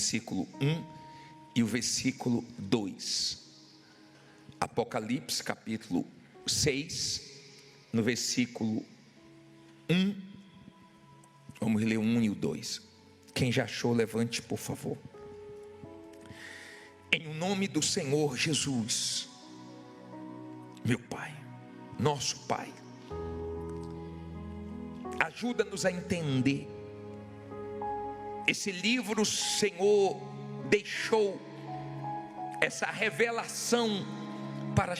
versículo 1 e o versículo 2. Apocalipse, capítulo 6, no versículo 1. Vamos ler o 1 e o 2. Quem já achou, levante, por favor. Em nome do Senhor Jesus, meu Pai, nosso Pai, ajuda-nos a entender. Esse livro, o Senhor deixou essa revelação para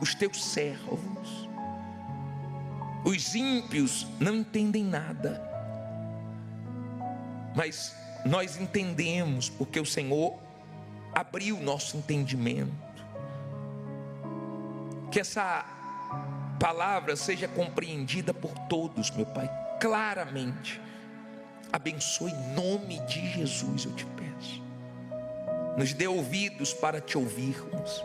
os teus servos. Os ímpios não entendem nada, mas nós entendemos, porque o Senhor abriu nosso entendimento. Que essa palavra seja compreendida por todos, meu Pai, claramente. Abençoe em nome de Jesus, eu te peço. Nos dê ouvidos para te ouvirmos.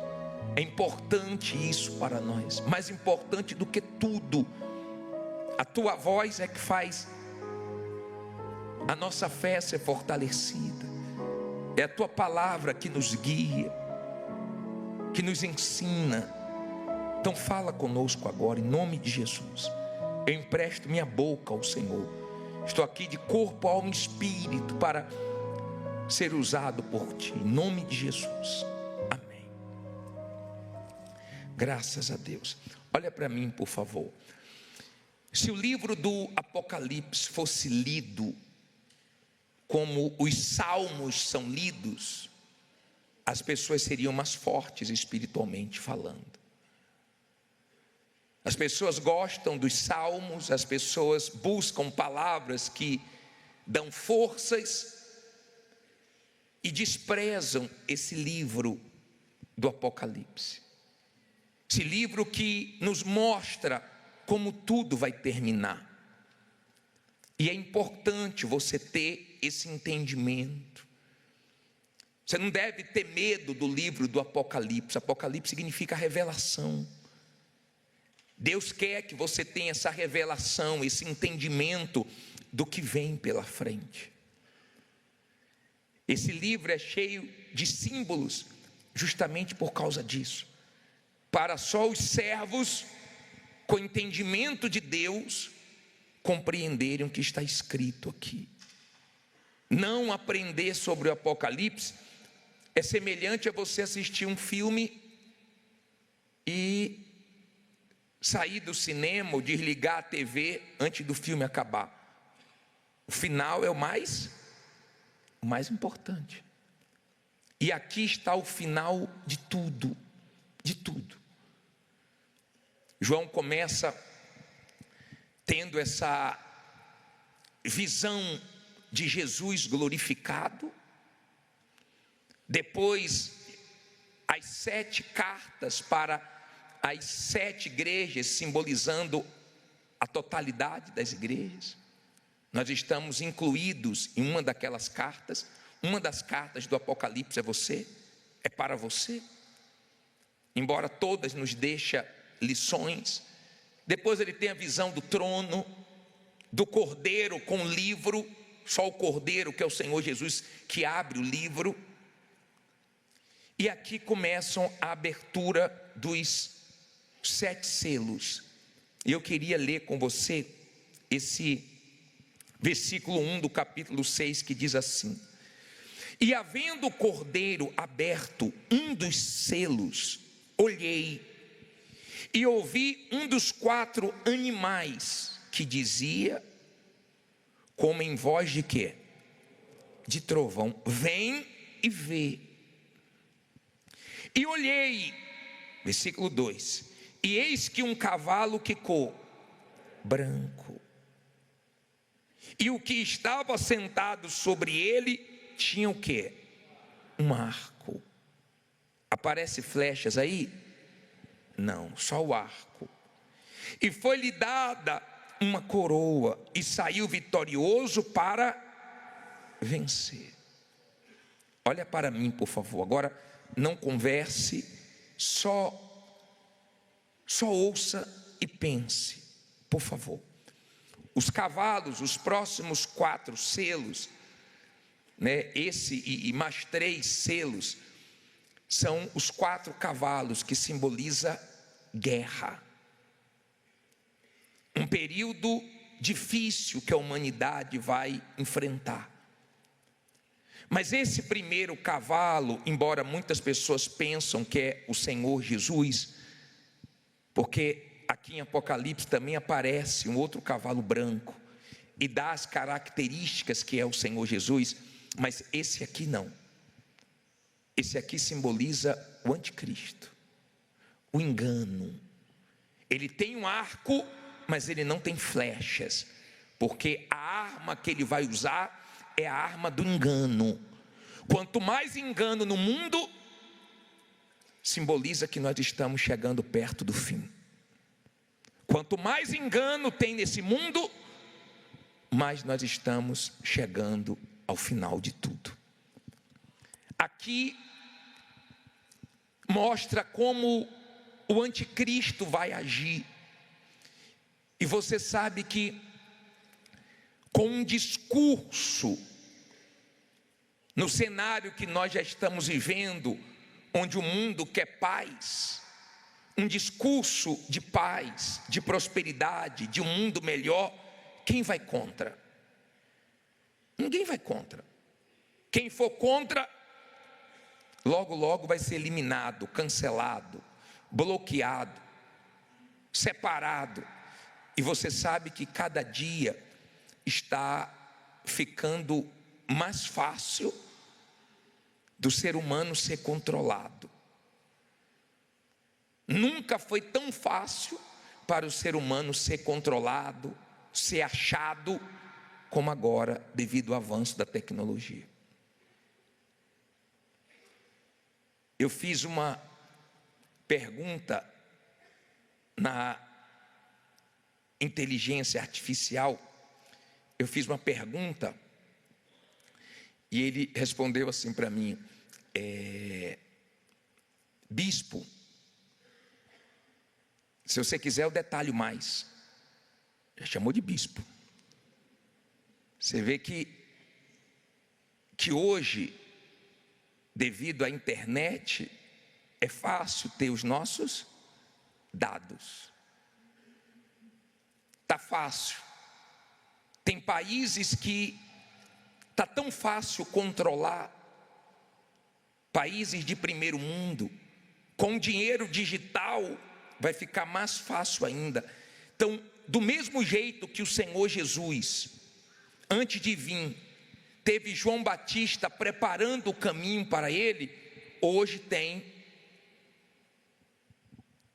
É importante isso para nós. Mais importante do que tudo, a tua voz é que faz a nossa fé ser fortalecida. É a tua palavra que nos guia, que nos ensina. Então fala conosco agora, em nome de Jesus. Eu empresto minha boca ao Senhor. Estou aqui de corpo, alma e espírito para ser usado por ti, em nome de Jesus. Amém. Graças a Deus. Olha para mim, por favor. Se o livro do Apocalipse fosse lido como os salmos são lidos, as pessoas seriam mais fortes espiritualmente falando. As pessoas gostam dos salmos, as pessoas buscam palavras que dão forças e desprezam esse livro do Apocalipse. Esse livro que nos mostra como tudo vai terminar. E é importante você ter esse entendimento. Você não deve ter medo do livro do Apocalipse. Apocalipse significa revelação. Deus quer que você tenha essa revelação, esse entendimento do que vem pela frente. Esse livro é cheio de símbolos, justamente por causa disso. Para só os servos com entendimento de Deus compreenderem o que está escrito aqui. Não aprender sobre o Apocalipse é semelhante a você assistir um filme e sair do cinema ou desligar a TV antes do filme acabar. O final é o mais importante. E aqui está o final de tudo, de tudo. João começa tendo essa visão de Jesus glorificado. Depois, as 7 cartas para as 7 igrejas, simbolizando a totalidade das igrejas. Nós estamos incluídos em uma daquelas cartas. Uma das cartas do Apocalipse é você, é para você. Embora todas nos deixem lições. Depois ele tem a visão do trono, do cordeiro com o livro. Só o cordeiro, que é o Senhor Jesus, que abre o livro. E aqui começam a abertura dos 7 selos. E eu queria ler com você esse versículo 1 do capítulo 6, que diz assim: E havendo o cordeiro aberto um dos selos, olhei e ouvi um dos 4 animais que dizia, como em voz de quê? De trovão: vem e vê. E olhei, versículo 2, e eis que um cavalo, que cor? Branco. E o que estava sentado sobre ele tinha o quê? Um arco. Aparece flechas aí? Não, só o arco. E foi-lhe dada uma coroa, e saiu vitorioso para vencer. Olha para mim, por favor. Agora não converse, só ouça e pense, por favor. Os cavalos, os próximos 4 selos, né? Esse e mais 3 selos são os 4 cavalos que simboliza guerra. Um período difícil que a humanidade vai enfrentar. Mas esse primeiro cavalo, embora muitas pessoas pensam que é o Senhor Jesus, porque aqui em Apocalipse também aparece um outro cavalo branco e dá as características que é o Senhor Jesus, mas esse aqui não. Esse aqui simboliza o anticristo, o engano. Ele tem um arco, mas ele não tem flechas, porque a arma que ele vai usar é a arma do engano. Quanto mais engano no mundo, simboliza que nós estamos chegando perto do fim. Quanto mais engano tem nesse mundo, mais nós estamos chegando ao final de tudo. Aqui mostra como o anticristo vai agir. E você sabe que com um discurso, no cenário que nós já estamos vivendo, onde o mundo quer paz, um discurso de paz, de prosperidade, de um mundo melhor, quem vai contra? Ninguém vai contra. Quem for contra, logo, logo vai ser eliminado, cancelado, bloqueado, separado. E você sabe que cada dia está ficando mais fácil do ser humano ser controlado. Nunca foi tão fácil para o ser humano ser controlado, ser achado, como agora, devido ao avanço da tecnologia. Eu fiz uma pergunta na inteligência artificial. Eu fiz uma pergunta e ele respondeu assim para mim: bispo, se você quiser eu detalho mais. Já chamou de bispo. Você vê que hoje, devido à internet, é fácil ter os nossos dados. Está fácil. Tem países que está tão fácil controlar, países de primeiro mundo, com dinheiro digital vai ficar mais fácil ainda. Então, do mesmo jeito que o Senhor Jesus, antes de vir, teve João Batista preparando o caminho para ele, hoje tem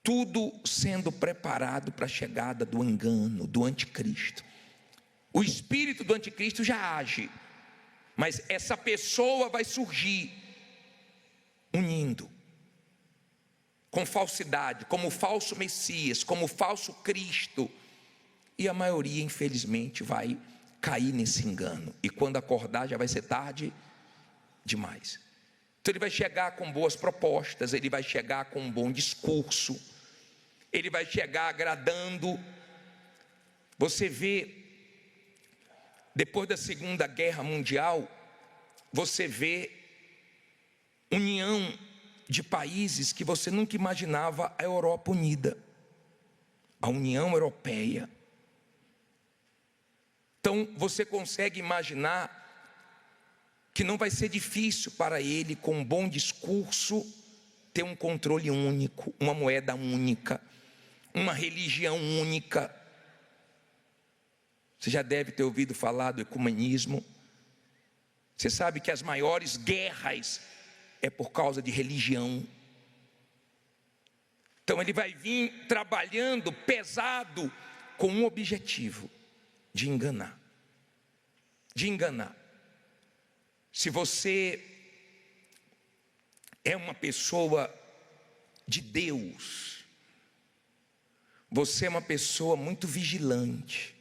tudo sendo preparado para a chegada do engano, do anticristo. O espírito do anticristo já age, mas essa pessoa vai surgir unindo, com falsidade, como falso Messias, como falso Cristo, e a maioria infelizmente vai cair nesse engano, e quando acordar já vai ser tarde demais. Então ele vai chegar com boas propostas, ele vai chegar com um bom discurso, ele vai chegar agradando. Você vê, depois da Segunda Guerra Mundial, você vê união de países que você nunca imaginava, a Europa unida, a União Europeia. Então você consegue imaginar que não vai ser difícil para ele, com um bom discurso, ter um controle único, uma moeda única, uma religião única. Você já deve ter ouvido falar do ecumenismo. Você sabe que as maiores guerras é por causa de religião. Então ele vai vir trabalhando pesado com um objetivo: de enganar. De enganar. Se você é uma pessoa de Deus, você é uma pessoa muito vigilante.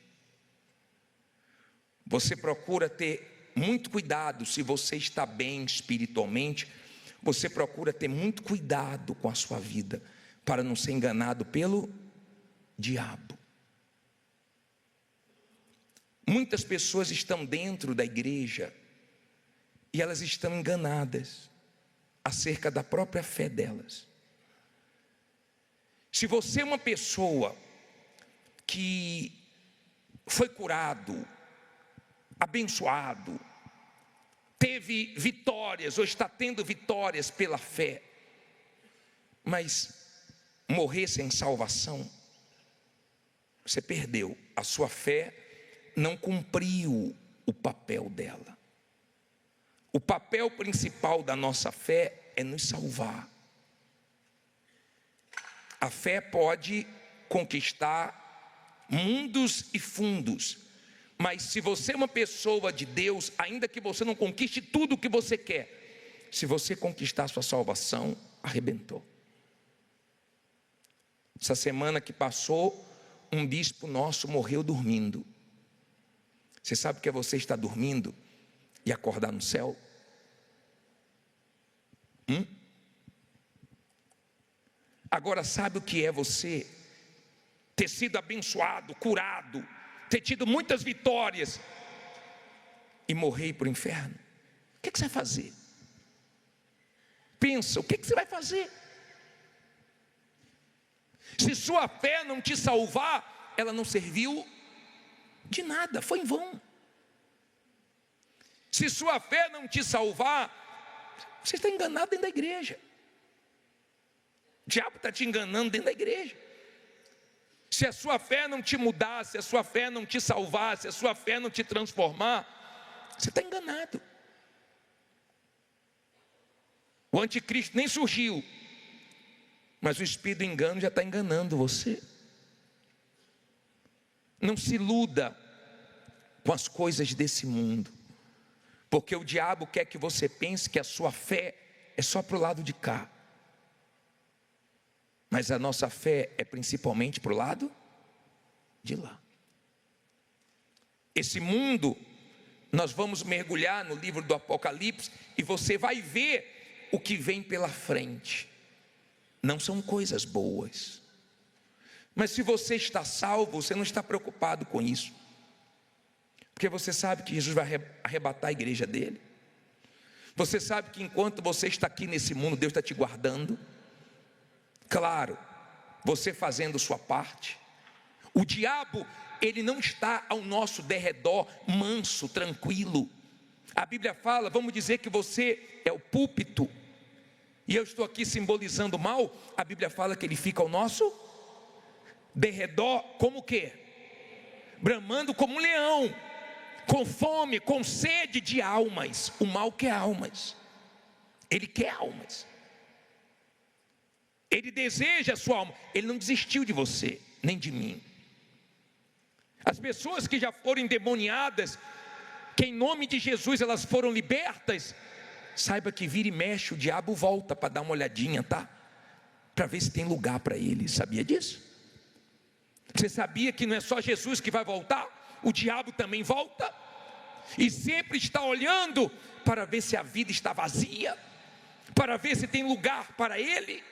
Você procura ter muito cuidado. Se você está bem espiritualmente, você procura ter muito cuidado com a sua vida, para não ser enganado pelo diabo. Muitas pessoas estão dentro da igreja e elas estão enganadas acerca da própria fé delas. Se você é uma pessoa que foi curado, abençoado, teve vitórias ou está tendo vitórias pela fé, mas morrer sem salvação, você perdeu. A sua fé não cumpriu o papel dela. O papel principal da nossa fé é nos salvar. A fé pode conquistar mundos e fundos, mas se você é uma pessoa de Deus, ainda que você não conquiste tudo o que você quer, se você conquistar a sua salvação, arrebentou. Essa semana que passou, um bispo nosso morreu dormindo. Você sabe o que é você estar dormindo e acordar no céu? Agora, sabe o que é você ter sido abençoado, curado, ter tido muitas vitórias e morrer e ir para o inferno? O que você vai fazer? Pensa, o que você vai fazer? Se sua fé não te salvar, ela não serviu de nada, foi em vão. Se sua fé não te salvar, você está enganado dentro da igreja. O diabo está te enganando dentro da igreja. Se a sua fé não te mudar, se a sua fé não te salvar, se a sua fé não te transformar, você está enganado. O anticristo nem surgiu, mas o espírito do engano já está enganando você. Não se iluda com as coisas desse mundo, porque o diabo quer que você pense que a sua fé é só para o lado de cá. Mas a nossa fé é principalmente para o lado de lá. Esse mundo, nós vamos mergulhar no livro do Apocalipse e você vai ver o que vem pela frente. Não são coisas boas. Mas se você está salvo, você não está preocupado com isso. Porque você sabe que Jesus vai arrebatar a igreja dele. Você sabe que enquanto você está aqui nesse mundo, Deus está te guardando. Claro, você fazendo sua parte. O diabo, ele não está ao nosso derredor manso, tranquilo. A Bíblia fala, vamos dizer que você é o púlpito, e eu estou aqui simbolizando o mal. A Bíblia fala que ele fica ao nosso derredor como o quê? Bramando como um leão, com fome, com sede de almas. O mal quer almas, ele quer almas. Ele deseja a sua alma. Ele não desistiu de você, nem de mim. As pessoas que já foram endemoniadas, que em nome de Jesus elas foram libertas, saiba que vira e mexe, o diabo volta para dar uma olhadinha, tá? Para ver se tem lugar para ele. Sabia disso? Você sabia que não é só Jesus que vai voltar? O diabo também volta. E sempre está olhando para ver se a vida está vazia, para ver se tem lugar para ele.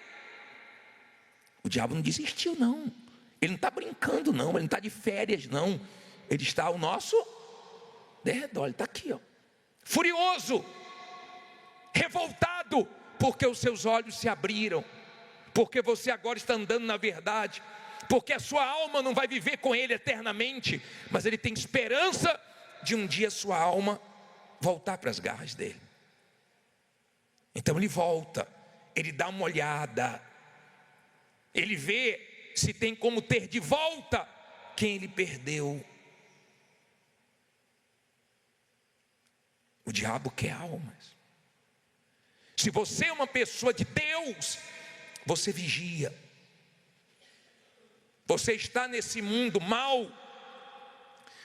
O diabo não desistiu não. Ele não está brincando não. Ele não está de férias não. Ele está ao nosso derredor. Ele está aqui, ó, furioso, revoltado, porque os seus olhos se abriram, porque você agora está andando na verdade, porque a sua alma não vai viver com ele eternamente, mas ele tem esperança de um dia sua alma voltar para as garras dele. Então ele volta, ele dá uma olhada, ele vê se tem como ter de volta quem ele perdeu. O diabo quer almas. Se você é uma pessoa de Deus, você vigia. Você está nesse mundo mal,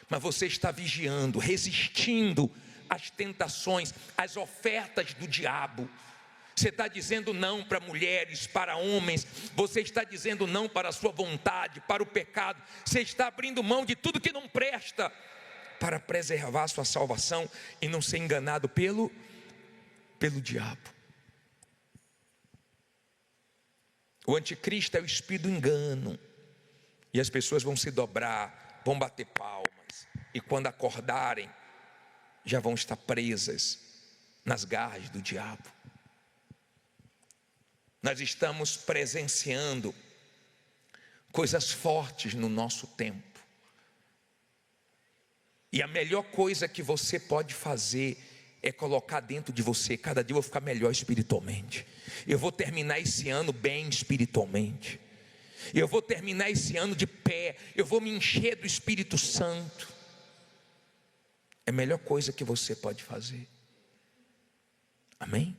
mas você está vigiando, resistindo às tentações, às ofertas do diabo. Você está dizendo não para mulheres, para homens. Você está dizendo não para a sua vontade, para o pecado. Você está abrindo mão de tudo que não presta para preservar a sua salvação e não ser enganado pelo diabo. O anticristo é o espírito do engano. E as pessoas vão se dobrar, vão bater palmas. E quando acordarem, já vão estar presas nas garras do diabo. Nós estamos presenciando coisas fortes no nosso tempo. E a melhor coisa que você pode fazer é colocar dentro de você: cada dia eu vou ficar melhor espiritualmente. Eu vou terminar esse ano bem espiritualmente. Eu vou terminar esse ano de pé. Eu vou me encher do Espírito Santo. É a melhor coisa que você pode fazer. Amém?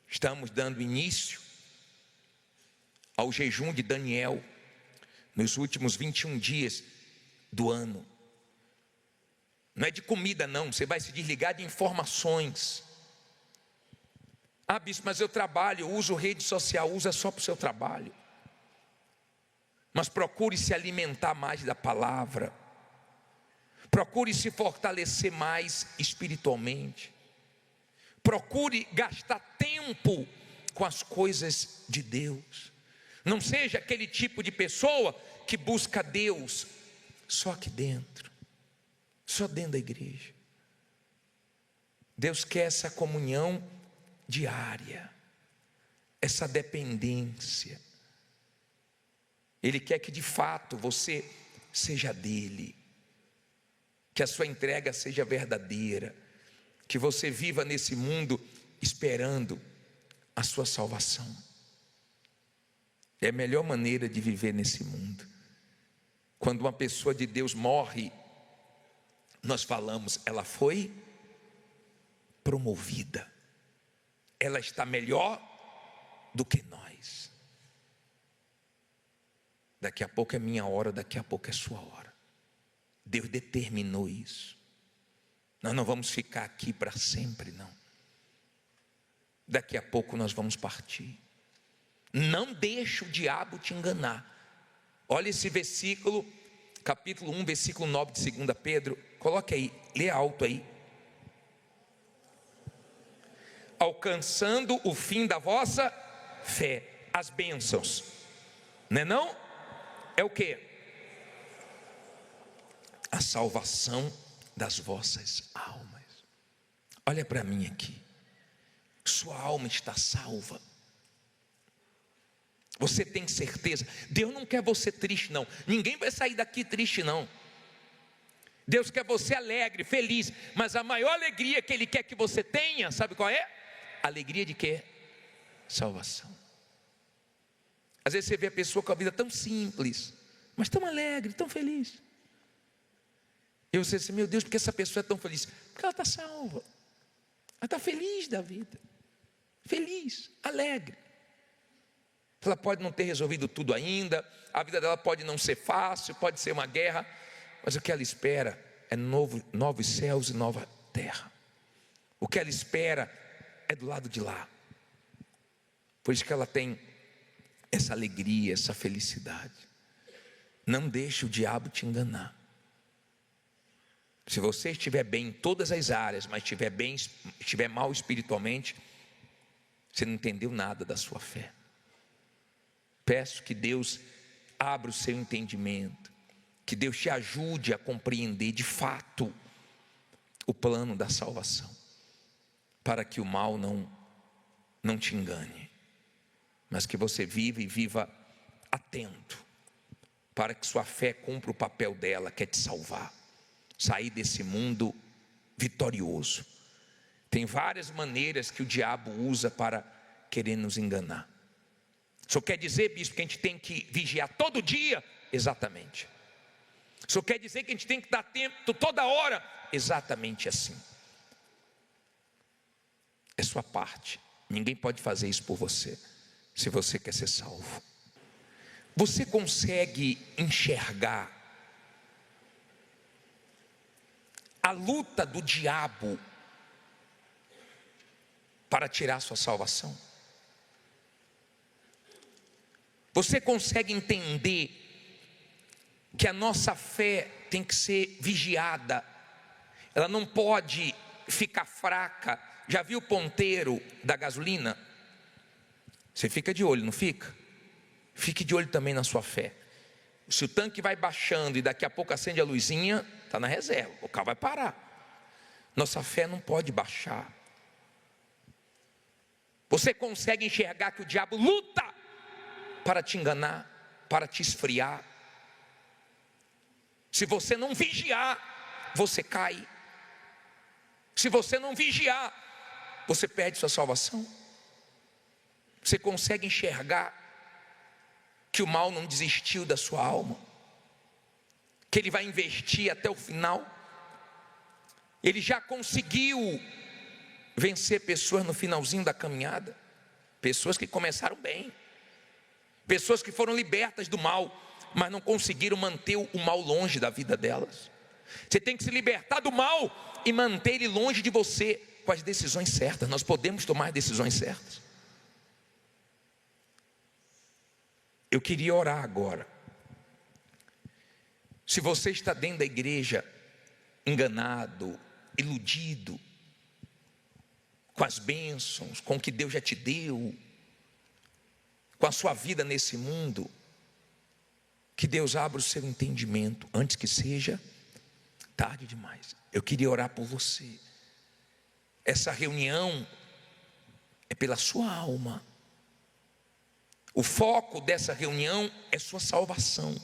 Estamos dando início ao jejum de Daniel nos últimos 21 dias do ano. Não é de comida não, você vai se desligar de informações. Ah, bispo, mas eu trabalho, eu uso rede social. Usa só para o seu trabalho. Mas procure se alimentar mais da palavra. Procure se fortalecer mais espiritualmente. Procure gastar tempo com as coisas de Deus. Não seja aquele tipo de pessoa que busca Deus só aqui dentro, só dentro da igreja. Deus quer essa comunhão diária, essa dependência. Ele quer que de fato você seja dele, que a sua entrega seja verdadeira, que você viva nesse mundo esperando a sua salvação. É a melhor maneira de viver nesse mundo. Quando uma pessoa de Deus morre, nós falamos: ela foi promovida, ela está melhor do que nós. Daqui a pouco é minha hora, daqui a pouco é sua hora. Deus determinou isso. Nós não vamos ficar aqui para sempre, não. Daqui a pouco nós vamos partir. Não deixe o diabo te enganar. Olha esse versículo, capítulo 1, versículo 9 de 2 Pedro. Coloque aí, lê alto aí. Alcançando o fim da vossa fé, as bênçãos. Não é não? É o quê? A salvação das vossas almas. Olha para mim aqui. Sua alma está salva. Você tem certeza? Deus não quer você triste não. Ninguém vai sair daqui triste não. Deus quer você alegre, feliz. Mas a maior alegria que Ele quer que você tenha, sabe qual é? Alegria de quê? Salvação. Às vezes você vê a pessoa com a vida tão simples, mas tão alegre, tão feliz. E você diz: meu Deus, por que essa pessoa é tão feliz? Porque ela está salva. Ela está feliz da vida. Feliz, alegre. Ela pode não ter resolvido tudo ainda. A vida dela pode não ser fácil, pode ser uma guerra. Mas o que ela espera é novos céus e nova terra. O que ela espera é do lado de lá. Por isso que ela tem essa alegria, essa felicidade. Não deixe o diabo te enganar. Se você estiver bem em todas as áreas, mas estiver mal espiritualmente, você não entendeu nada da sua fé. Peço que Deus abra o seu entendimento, que Deus te ajude a compreender de fato o plano da salvação, para que o mal não te engane, mas que você viva atento, para que sua fé cumpra o papel dela, que é te salvar, sair desse mundo vitorioso. Tem várias maneiras que o diabo usa para querer nos enganar. Isso quer dizer, bispo, que a gente tem que vigiar todo dia? Exatamente. Isso quer dizer que a gente tem que dar tempo toda hora? Exatamente assim. É sua parte. Ninguém pode fazer isso por você, se você quer ser salvo. Você consegue enxergar a luta do diabo para tirar sua salvação? Você consegue entender que a nossa fé tem que ser vigiada? Ela não pode ficar fraca. Já viu o ponteiro da gasolina? Você fica de olho, não fica? Fique de olho também na sua fé. Se o tanque vai baixando e daqui a pouco acende a luzinha, está na reserva, o carro vai parar. Nossa fé não pode baixar. Você consegue enxergar que o diabo luta para te enganar, para te esfriar. Se você não vigiar, você cai. Se você não vigiar, você perde sua salvação. Você consegue enxergar que o mal não desistiu da sua alma, que ele vai investir até o final. Ele já conseguiu vencer pessoas no finalzinho da caminhada, pessoas que começaram bem, pessoas que foram libertas do mal, mas não conseguiram manter o mal longe da vida delas. Você tem que se libertar do mal e manter ele longe de você com as decisões certas. Nós podemos tomar decisões certas. Eu queria orar agora. Se você está dentro da igreja enganado, iludido com as bênçãos, com o que Deus já te deu, com a sua vida nesse mundo, que Deus abra o seu entendimento antes que seja tarde demais. Eu queria orar por você. Essa reunião é pela sua alma. O foco dessa reunião é sua salvação.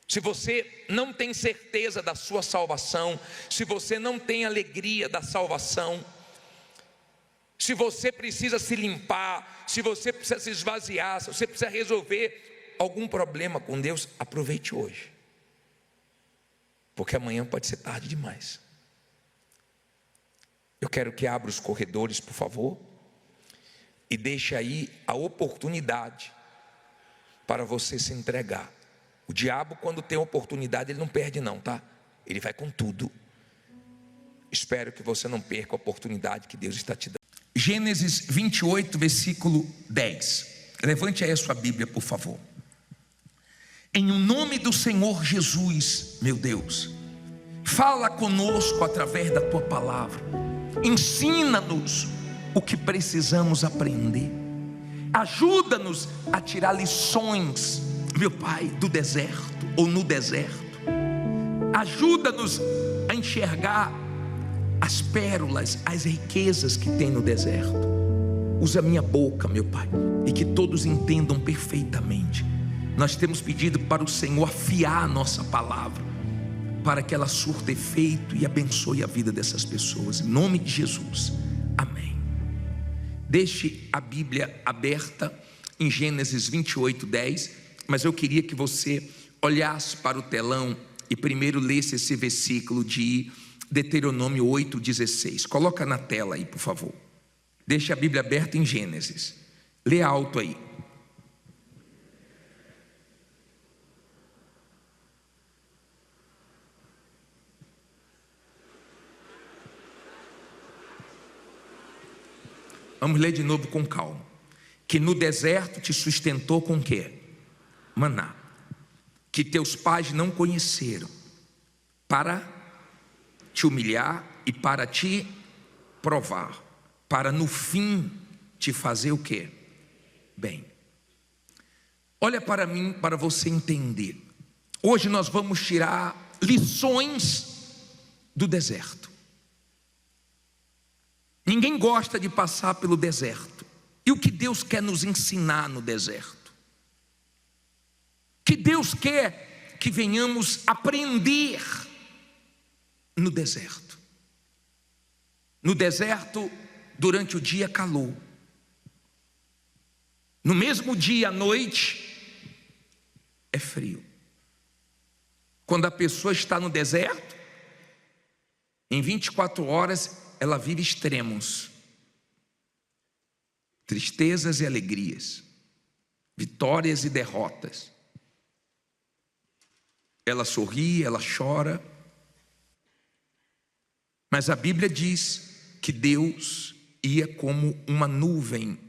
Se você não tem certeza da sua salvação, se você não tem alegria da salvação, se você precisa se limpar, se você precisa se esvaziar, se você precisa resolver algum problema com Deus, aproveite hoje, porque amanhã pode ser tarde demais. Eu quero que abra os corredores, por favor, e deixe aí a oportunidade para você se entregar. O diabo, quando tem oportunidade, ele não perde não, tá? Ele vai com tudo. Espero que você não perca a oportunidade que Deus está te dando. Gênesis 28, versículo 10. Levante aí a sua Bíblia, por favor. Em o nome do Senhor Jesus, meu Deus, fala conosco através da tua palavra. Ensina-nos o que precisamos aprender. Ajuda-nos a tirar lições, meu Pai, do deserto ou no deserto. Ajuda-nos a enxergar as pérolas, as riquezas que tem no deserto. Usa a minha boca, meu Pai, e que todos entendam perfeitamente. Nós temos pedido para o Senhor afiar a nossa palavra, para que ela surta efeito e abençoe a vida dessas pessoas. Em nome de Jesus, amém. Deixe a Bíblia aberta em Gênesis 28, 10. Mas eu queria que você olhasse para o telão e primeiro lesse esse versículo de Deuteronômio 8,16. Coloca na tela aí, por favor. Deixa a Bíblia aberta em Gênesis. Lê alto aí. Vamos ler de novo com calma. Que no deserto te sustentou com o quê? Maná, que teus pais não conheceram, para te humilhar e para te provar, para no fim te fazer o quê? Bem. Olha para mim, para você entender. Hoje nós vamos tirar lições do deserto. Ninguém gosta de passar pelo deserto. E o que Deus quer nos ensinar no deserto? Que Deus quer que venhamos aprender no deserto. No deserto, durante o dia, calor. No mesmo dia, à noite, é frio. Quando a pessoa está no deserto, em 24 horas, ela vive extremos. Tristezas e alegrias. Vitórias e derrotas. Ela sorri, ela chora. Mas a Bíblia diz que Deus ia como uma nuvem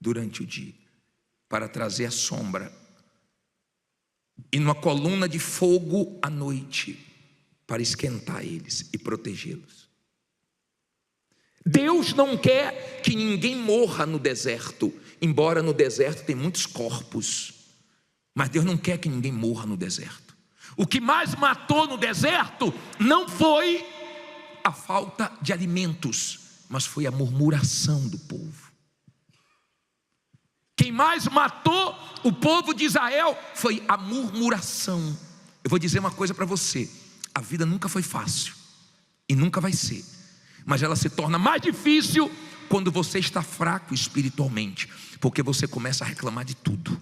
durante o dia, para trazer a sombra, e numa coluna de fogo à noite, para esquentar eles e protegê-los. Deus não quer que ninguém morra no deserto, embora no deserto tem muitos corpos, mas Deus não quer que ninguém morra no deserto. O que mais matou no deserto não foi a falta de alimentos, mas foi a murmuração do povo. Quem mais matou o povo de Israel foi a murmuração. Eu vou dizer uma coisa para você: a vida nunca foi fácil e nunca vai ser, mas ela se torna mais difícil quando você está fraco espiritualmente, porque você começa a reclamar de tudo,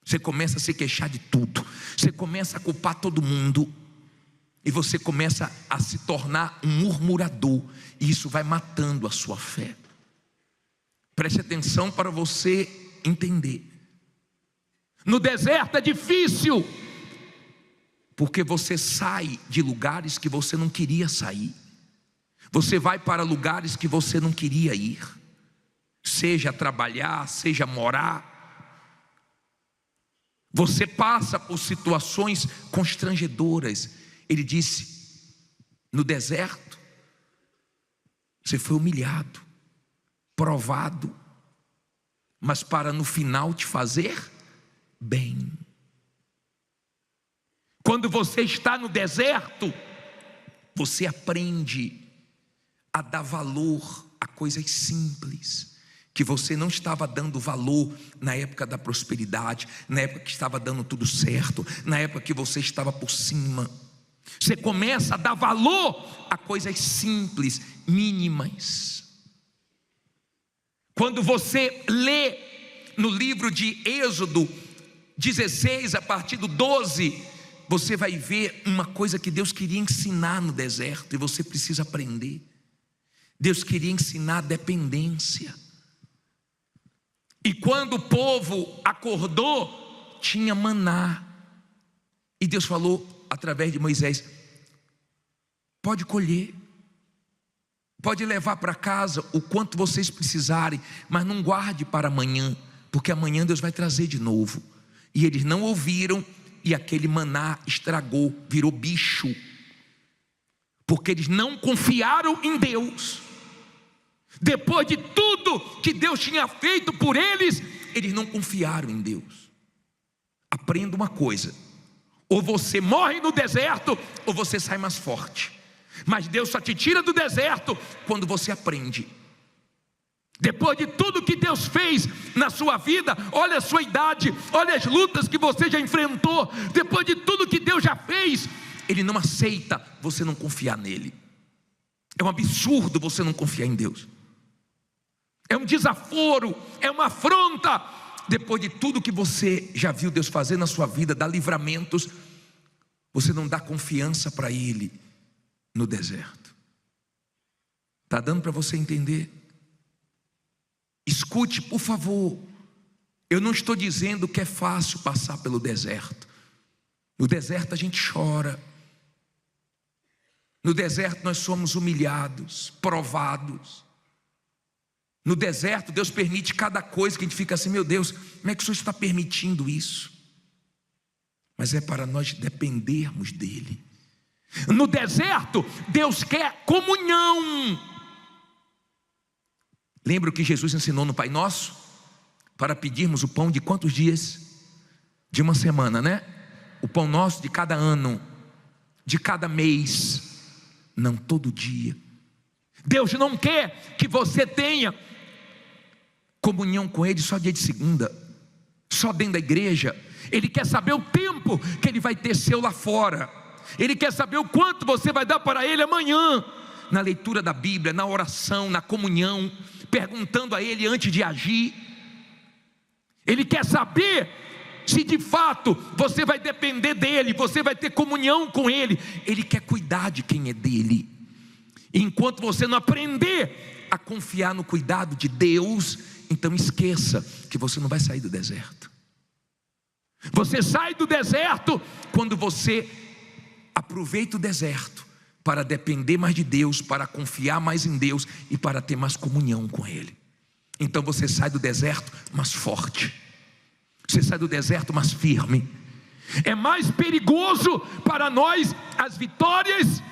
você começa a se queixar de tudo, você começa a culpar todo mundo, e você começa a se tornar um murmurador, e isso vai matando a sua fé. Preste atenção para você entender. No deserto é difícil, porque você sai de lugares que você não queria sair. Você vai para lugares que você não queria ir, seja trabalhar, seja morar. Você passa por situações constrangedoras. Ele disse: no deserto você foi humilhado, provado, mas para no final te fazer bem. Quando você está no deserto, você aprende a dar valor a coisas simples, que você não estava dando valor na época da prosperidade, na época que estava dando tudo certo, na época que você estava por cima. Você começa a dar valor a coisas simples, mínimas. Quando você lê no livro de Êxodo 16, a partir do 12, você vai ver uma coisa que Deus queria ensinar no deserto, e você precisa aprender. Deus queria ensinar dependência. E quando o povo acordou, tinha maná. E Deus falou através de Moisés: pode colher, pode levar para casa o quanto vocês precisarem, mas não guarde para amanhã, porque amanhã Deus vai trazer de novo. E eles não ouviram, e aquele maná estragou, virou bicho, porque eles não confiaram em Deus. Depois de tudo que Deus tinha feito por eles, eles não confiaram em Deus. Aprenda uma coisa: ou você morre no deserto, ou você sai mais forte. Mas Deus só te tira do deserto quando você aprende. Depois de tudo que Deus fez na sua vida, olha a sua idade, olha as lutas que você já enfrentou. Depois de tudo que Deus já fez, Ele não aceita você não confiar nele. É um absurdo você não confiar em Deus. É um desaforo, é uma afronta. Depois de tudo que você já viu Deus fazer na sua vida, dar livramentos, você não dá confiança para Ele no deserto. Está dando para você entender? Escute, por favor. Eu não estou dizendo que é fácil passar pelo deserto. No deserto a gente chora. No deserto nós somos humilhados, provados. No deserto Deus permite cada coisa que a gente fica assim: meu Deus, como é que o Senhor está permitindo isso? Mas é para nós dependermos dEle. No deserto Deus quer comunhão. Lembra o que Jesus ensinou no Pai Nosso? Para pedirmos o pão de quantos dias? De uma semana, né? O pão nosso de cada ano, de cada mês, não todo dia. Deus não quer que você tenha comunhão com Ele só dia de segunda, só dentro da igreja. Ele quer saber o tempo que Ele vai ter seu lá fora. Ele quer saber o quanto você vai dar para Ele amanhã, na leitura da Bíblia, na oração, na comunhão, perguntando a Ele antes de agir. Ele quer saber se de fato você vai depender dEle, você vai ter comunhão com Ele. Ele quer cuidar de quem é dEle. E enquanto você não aprender a confiar no cuidado de Deus, então esqueça que você não vai sair do deserto. Você sai do deserto quando você aproveita o deserto para depender mais de Deus, para confiar mais em Deus e para ter mais comunhão com Ele. Então você sai do deserto mais forte, você sai do deserto mais firme. É mais perigoso para nós as vitórias,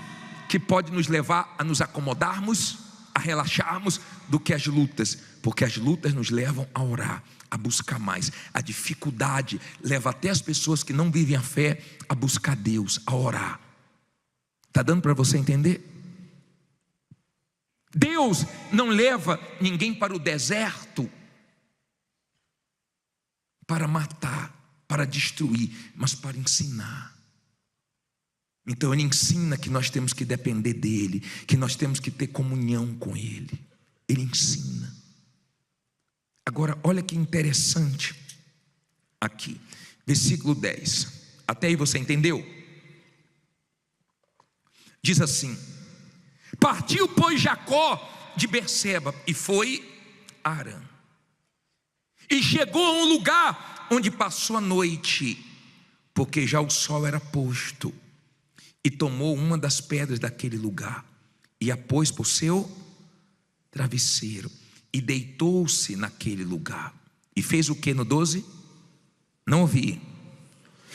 que pode nos levar a nos acomodarmos, a relaxarmos, do que as lutas, porque as lutas nos levam a orar, a buscar mais. A dificuldade leva até as pessoas que não vivem a fé a buscar Deus, a orar. Está dando para você entender? Deus não leva ninguém para o deserto para matar, para destruir, mas para ensinar. Então Ele ensina que nós temos que depender dEle, que nós temos que ter comunhão com Ele. Ele ensina. Agora, olha que interessante aqui, versículo 10. Até aí você entendeu? Diz assim: partiu, pois, Jacó de Berseba e foi a Harã. E chegou a um lugar onde passou a noite, porque já o sol era posto. E tomou uma das pedras daquele lugar e a pôs por seu travesseiro. E deitou-se naquele lugar. E fez o que no 12? Não ouvi.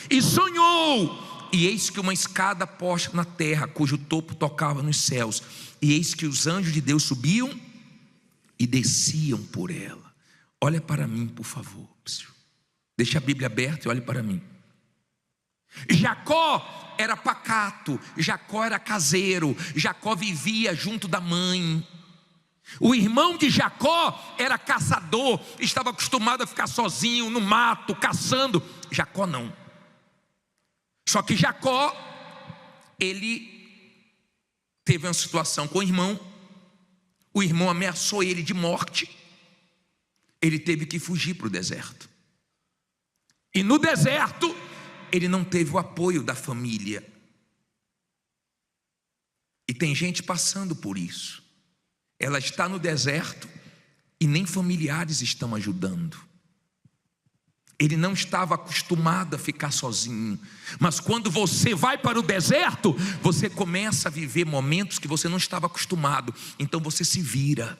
E sonhou, e eis que uma escada posta na terra, cujo topo tocava nos céus. E eis que os anjos de Deus subiam e desciam por ela. Olha para mim, por favor. Deixa a Bíblia aberta e olhe para mim. Jacó era pacato, Jacó era caseiro, Jacó vivia junto da mãe. O irmão de Jacó era caçador, estava acostumado a ficar sozinho no mato, caçando. Jacó não. Só que Jacó, ele teve uma situação com o irmão ameaçou ele de morte, ele teve que fugir para o deserto. E no deserto, ele não teve o apoio da família. E tem gente passando por isso. Ela está no deserto e nem familiares estão ajudando. Ele não estava acostumado a ficar sozinho. Mas quando você vai para o deserto, você começa a viver momentos que você não estava acostumado. Então você se vira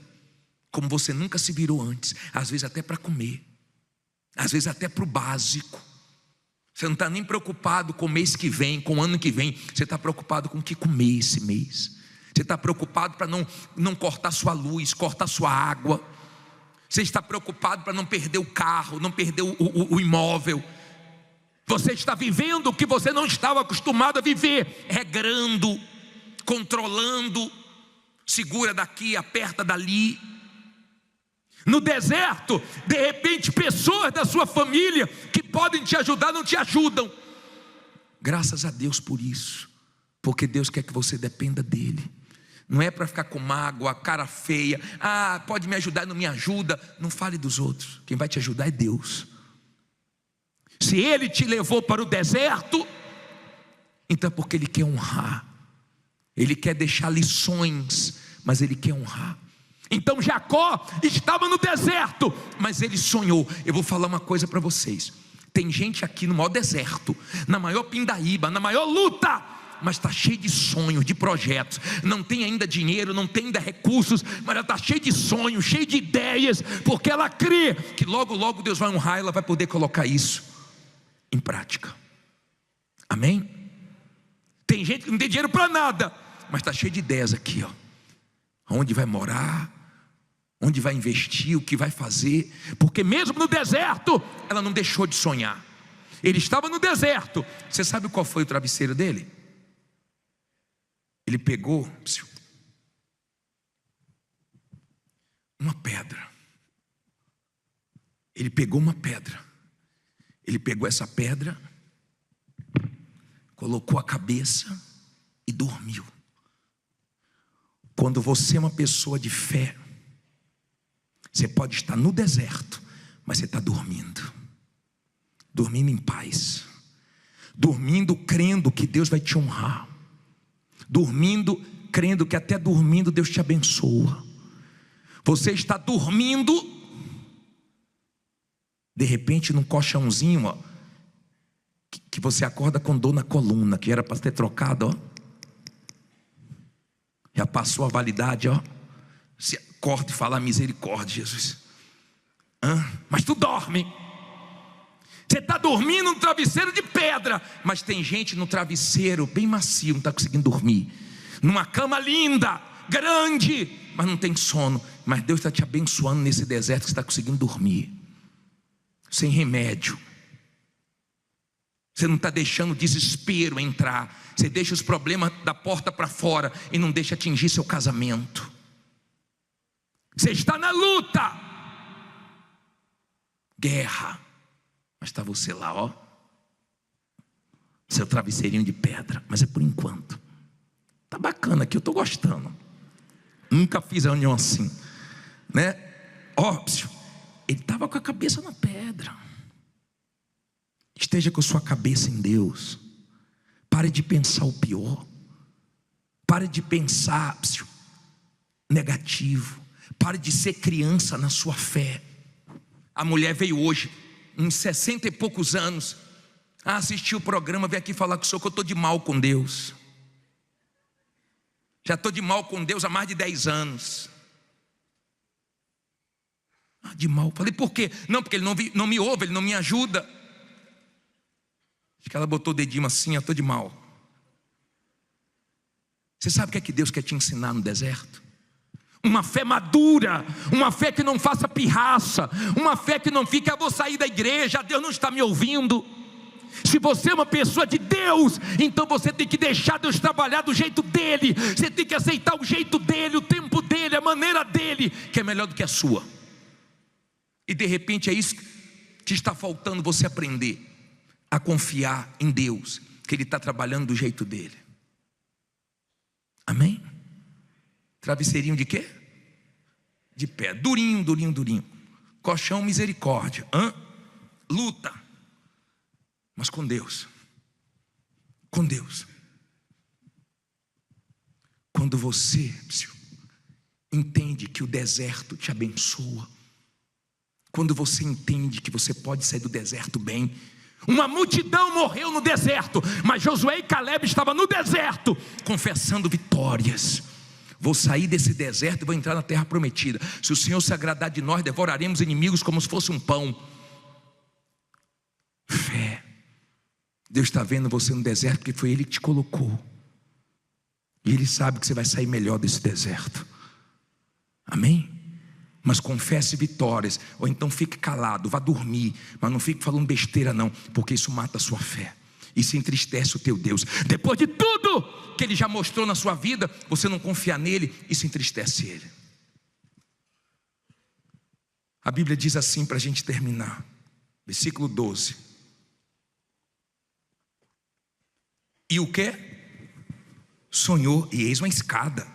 como você nunca se virou antes. Às vezes até para comer, às vezes até para o básico. Você não está nem preocupado com o mês que vem, com o ano que vem. Você está preocupado com o que comer esse mês. Você está preocupado para não cortar sua luz, cortar sua água. Você está preocupado para não perder o carro, não perder o imóvel. Você está vivendo o que você não estava acostumado a viver, regrando, controlando, segura daqui, aperta dali. No deserto, de repente, pessoas da sua família que podem te ajudar, não te ajudam. Graças a Deus por isso, porque Deus quer que você dependa dEle. Não é para ficar com mágoa, cara feia. Ah, pode me ajudar, não me ajuda. Não fale dos outros, quem vai te ajudar é Deus. Se Ele te levou para o deserto, então é porque Ele quer honrar. Ele quer deixar lições, mas Ele quer honrar. Então Jacó estava no deserto, mas ele sonhou. Eu vou falar uma coisa para vocês. Tem gente aqui no maior deserto, na maior pindaíba, na maior luta, mas está cheio de sonhos, de projetos. Não tem ainda dinheiro, não tem ainda recursos, mas ela está cheia de sonhos, cheia de ideias, porque ela crê que logo logo Deus vai honrar, ela vai poder colocar isso em prática. Amém? Tem gente que não tem dinheiro para nada, mas está cheio de ideias aqui, ó. Onde vai morar, onde vai investir, o que vai fazer. Porque mesmo no deserto, ela não deixou de sonhar. Ele estava no deserto. Você sabe qual foi o travesseiro dele? Ele pegou uma pedra. Ele pegou uma pedra. Ele pegou essa pedra, colocou a cabeça e dormiu. Quando você é uma pessoa de fé, você pode estar no deserto, mas você está dormindo. Dormindo em paz. Dormindo crendo que Deus vai te honrar. Dormindo crendo que até dormindo Deus te abençoa. Você está dormindo, de repente num colchãozinho, ó, que você acorda com dor na coluna, que era para ter trocado, ó. Já passou a validade, ó. Se acorda e fala misericórdia, Jesus. Mas tu dorme. Você está dormindo num travesseiro de pedra, mas tem gente no travesseiro bem macio, não está conseguindo dormir. Numa cama linda, grande, mas não tem sono. Mas Deus está te abençoando nesse deserto que você está conseguindo dormir. Sem remédio. Você não está deixando o desespero entrar. Você deixa os problemas da porta para fora e não deixa atingir seu casamento. Você está na luta, guerra, mas está você lá, ó, seu travesseirinho de pedra. Mas é por enquanto. Tá bacana aqui, eu estou gostando. Nunca fiz a reunião assim, né? Óbvio, ele estava com a cabeça na pedra. Esteja com a sua cabeça em Deus. Pare de pensar o pior. Pare de pensar negativo. Pare de ser criança na sua fé. A mulher veio hoje, uns 60 e poucos anos, assistiu o programa, veio aqui falar com o senhor que eu estou de mal com Deus. Já estou de mal com Deus há mais de 10 anos. De mal. Falei, por quê? Não, porque ele não me ouve, ele não me ajuda. Acho que ela botou o dedinho assim, eu estou de mal. Você sabe o que é que Deus quer te ensinar no deserto? Uma fé madura, uma fé que não faça pirraça, uma fé que não fique, eu vou sair da igreja, Deus não está me ouvindo. Se você é uma pessoa de Deus, então você tem que deixar Deus trabalhar do jeito dele. Você tem que aceitar o jeito dele, o tempo dele, a maneira dele, que é melhor do que a sua. E de repente é isso que está faltando você aprender, a confiar em Deus, que ele está trabalhando do jeito dele. Amém? Travesseirinho de quê? De pé, durinho, durinho, durinho. Colchão, misericórdia. Luta. Mas com Deus. Com Deus. Quando você entende que o deserto te abençoa, quando você entende que você pode sair do deserto bem. Uma multidão morreu no deserto, mas Josué e Caleb estavam no deserto, confessando vitórias. Vou sair desse deserto e vou entrar na terra prometida. Se o Senhor se agradar de nós, devoraremos inimigos como se fosse um pão. Fé. Deus está vendo você no deserto porque foi Ele que te colocou. E Ele sabe que você vai sair melhor desse deserto. Amém? Mas confesse vitórias. Ou então fique calado, vá dormir, mas não fique falando besteira não, porque isso mata a sua fé. Isso entristece o teu Deus. Depois de tudo que Ele já mostrou na sua vida, você não confia nele, isso entristece Ele. A Bíblia diz assim, para a gente terminar, versículo 12. E o que? Sonhou, e eis uma escada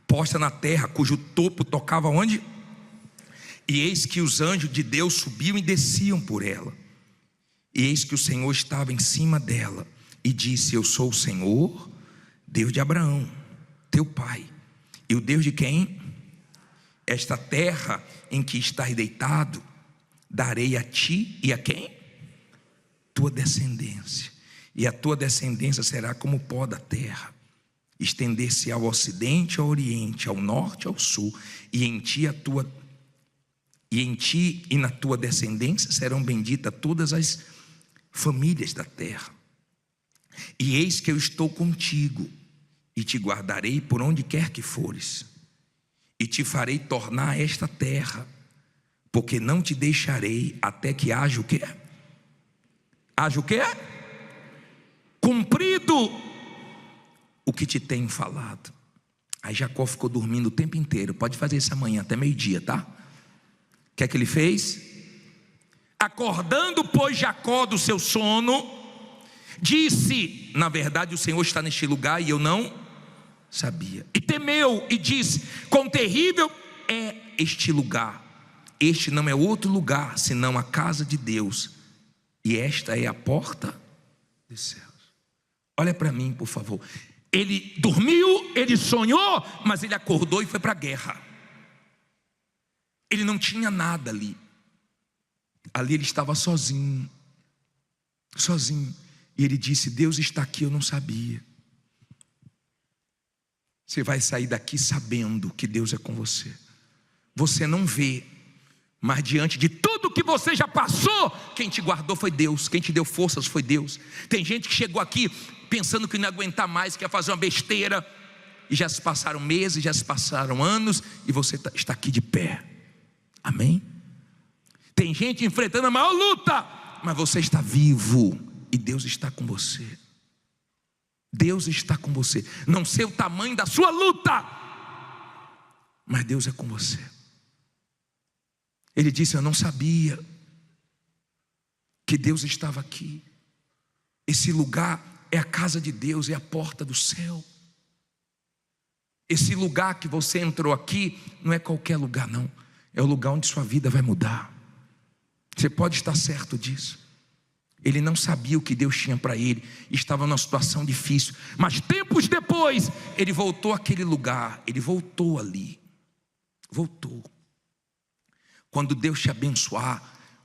posta na terra, cujo topo tocava onde? E eis que os anjos de Deus subiam e desciam por ela. E eis que o Senhor estava em cima dela e disse: eu sou o Senhor, Deus de Abraão, teu pai, e o Deus de quem? Esta terra em que estás deitado, darei a ti e a quem? Tua descendência. E a tua descendência será como o pó da terra, estender-se ao ocidente, ao oriente, ao norte, ao sul, e em ti e na tua descendência serão benditas todas as famílias da terra. E eis que eu estou contigo, e te guardarei por onde quer que fores, e te farei tornar esta terra, porque não te deixarei até que haja o quê? Haja o quê? Cumprido o que te tenho falado. Aí Jacó ficou dormindo o tempo inteiro. Pode fazer isso amanhã até meio-dia, tá? O que é que ele fez? Acordando, pois, Jacó do seu sono, disse: na verdade o Senhor está neste lugar e eu não sabia. E temeu e disse: quão terrível é este lugar. Este não é outro lugar senão a casa de Deus, e esta é a porta dos céus. Olha para mim, por favor. Ele dormiu, ele sonhou, mas ele acordou e foi para a guerra. Ele não tinha nada ali. Ali ele estava sozinho. Sozinho. E ele disse: Deus está aqui, eu não sabia. Você vai sair daqui sabendo que Deus é com você. Você não vê, mas diante de tudo que você já passou, quem te guardou foi Deus, quem te deu forças foi Deus. Tem gente que chegou aqui pensando que não ia aguentar mais, que ia fazer uma besteira, e já se passaram meses, já se passaram anos, e você está aqui de pé. Amém? Tem gente enfrentando a maior luta, mas você está vivo, e Deus está com você. Deus está com você. Não sei o tamanho da sua luta, mas Deus é com você. Ele disse: eu não sabia que Deus estava aqui. Esse lugar é a casa de Deus, é a porta do céu. Esse lugar que você entrou aqui não é qualquer lugar não, é o lugar onde sua vida vai mudar. Você pode estar certo disso. Ele não sabia o que Deus tinha para ele, estava numa situação difícil, mas tempos depois ele voltou àquele lugar, ele voltou ali. Voltou. Quando Deus te abençoar,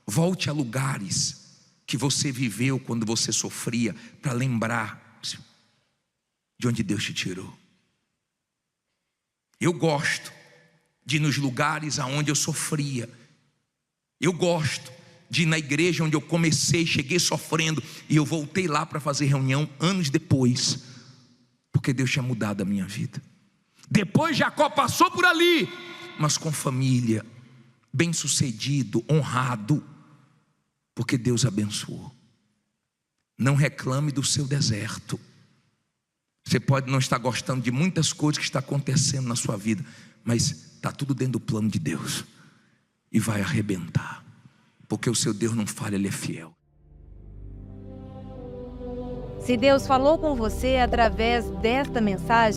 volte a lugares que você viveu quando você sofria, para lembrar de onde Deus te tirou. Eu gosto de ir nos lugares aonde eu sofria. Eu gosto de ir na igreja onde eu comecei, cheguei sofrendo, e eu voltei lá para fazer reunião anos depois, porque Deus tinha mudado a minha vida. Depois Jacó passou por ali, mas com família, bem sucedido, honrado, porque Deus abençoou. Não reclame do seu deserto. Você pode não estar gostando de muitas coisas que estão acontecendo na sua vida, mas está tudo dentro do plano de Deus, e vai arrebentar, porque o seu Deus não falha, Ele é fiel. Se Deus falou com você através desta mensagem,